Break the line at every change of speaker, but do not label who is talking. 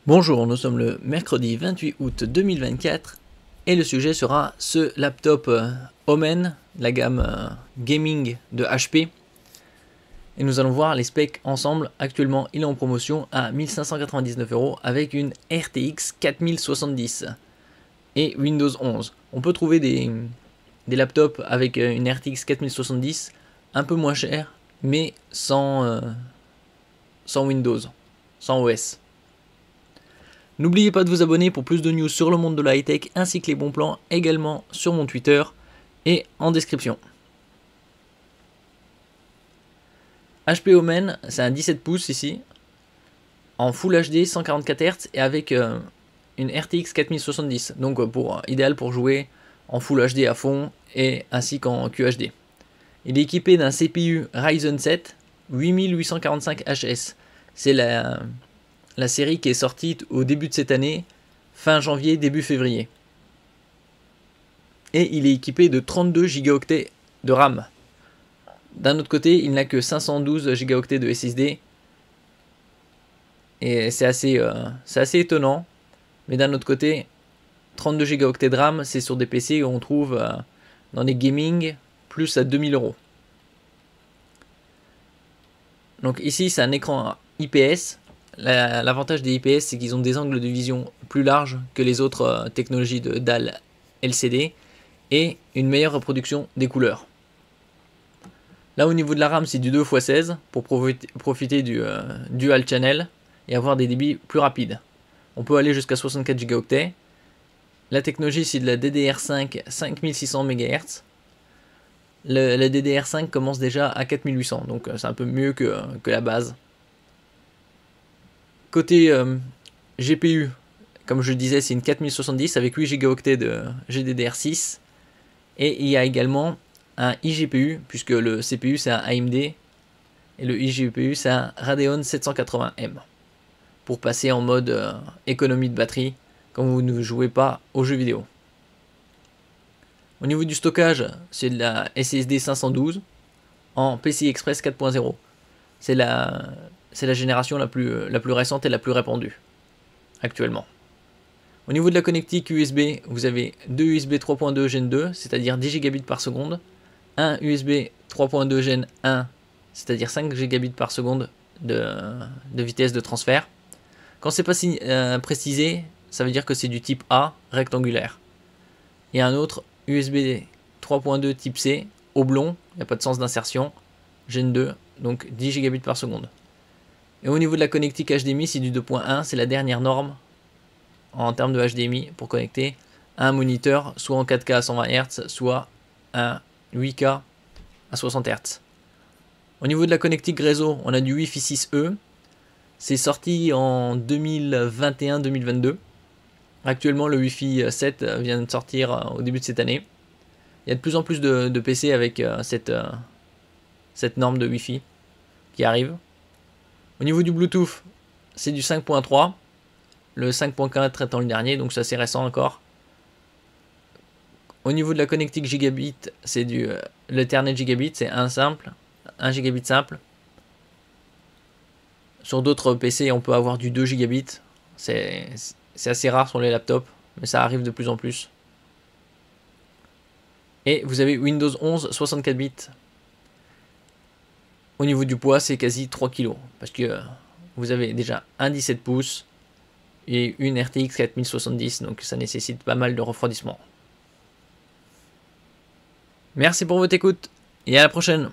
Bonjour, nous sommes le mercredi 28 août 2024 et le sujet sera ce laptop Omen, la gamme gaming de HP. Et nous allons voir les specs ensemble. Actuellement, il est en promotion à 1599 € avec une RTX 4070 et Windows 11. On peut trouver des laptops avec une RTX 4070 un peu moins cher, mais sans Windows, sans OS. N'oubliez pas de vous abonner pour plus de news sur le monde de la high-tech ainsi que les bons plans également sur mon Twitter et en description. HP Omen, c'est un 17 pouces ici, en Full HD 144 Hz et avec une RTX 4070, donc idéal pour jouer en Full HD à fond et ainsi qu'en QHD. Il est équipé d'un CPU Ryzen 7 8845HS, c'est la série qui est sortie au début de cette année, fin janvier, début février. Et il est équipé de 32 Go de RAM. D'un autre côté, il n'a que 512 Go de SSD. Et c'est assez étonnant. Mais d'un autre côté, 32 Go de RAM, c'est sur des PC où on trouve dans les gaming plus à 2000 €. Donc ici, c'est un écran IPS. L'avantage des IPS, c'est qu'ils ont des angles de vision plus larges que les autres technologies de dalle LCD et une meilleure reproduction des couleurs. Là, au niveau de la RAM, c'est du 2x16 pour profiter du dual channel et avoir des débits plus rapides. On peut aller jusqu'à 64 Go. La technologie, c'est de la DDR5 5600 MHz. La DDR5 commence déjà à 4800, donc c'est un peu mieux que la base. Côté GPU, comme je le disais, c'est une 4070 avec 8 Go de GDDR6. Et il y a également un iGPU, puisque le CPU c'est un AMD, et le iGPU c'est un Radeon 780M, pour passer en mode économie de batterie, quand vous ne jouez pas aux jeux vidéo. Au niveau du stockage, c'est de la SSD 512 en PCI Express 4.0. C'est la génération la plus récente et la plus répandue actuellement. Au niveau de la connectique USB, vous avez deux USB 3.2 Gen 2, c'est-à-dire 10 Gb par seconde, un USB 3.2 Gen 1, c'est-à-dire 5 Gb par seconde de vitesse de transfert. Quand c'est pas précisé, ça veut dire que c'est du type A rectangulaire. Et un autre USB 3.2 type C, oblong, il n'y a pas de sens d'insertion, Gen 2, donc 10 Gb par seconde. Et au niveau de la connectique HDMI, c'est du 2.1, c'est la dernière norme en termes de HDMI pour connecter un moniteur, soit en 4K à 120 Hz, soit un 8K à 60 Hz. Au niveau de la connectique réseau, on a du Wi-Fi 6E. C'est sorti en 2021-2022. Actuellement, le Wi-Fi 7 vient de sortir au début de cette année. Il y a de plus en plus de PC avec cette norme de Wi-Fi qui arrive. Au niveau du Bluetooth, c'est du 5.3. Le 5.4 étant le dernier, donc c'est assez récent encore. Au niveau de la connectique gigabit, c'est l'Ethernet gigabit, c'est un gigabit simple. Sur d'autres PC, on peut avoir du 2 gigabit. C'est assez rare sur les laptops, mais ça arrive de plus en plus. Et vous avez Windows 11 64 bits. Au niveau du poids, c'est quasi 3 kg. Parce que vous avez déjà un 17 pouces et une RTX 4070, donc ça nécessite pas mal de refroidissement. Merci pour votre écoute et à la prochaine.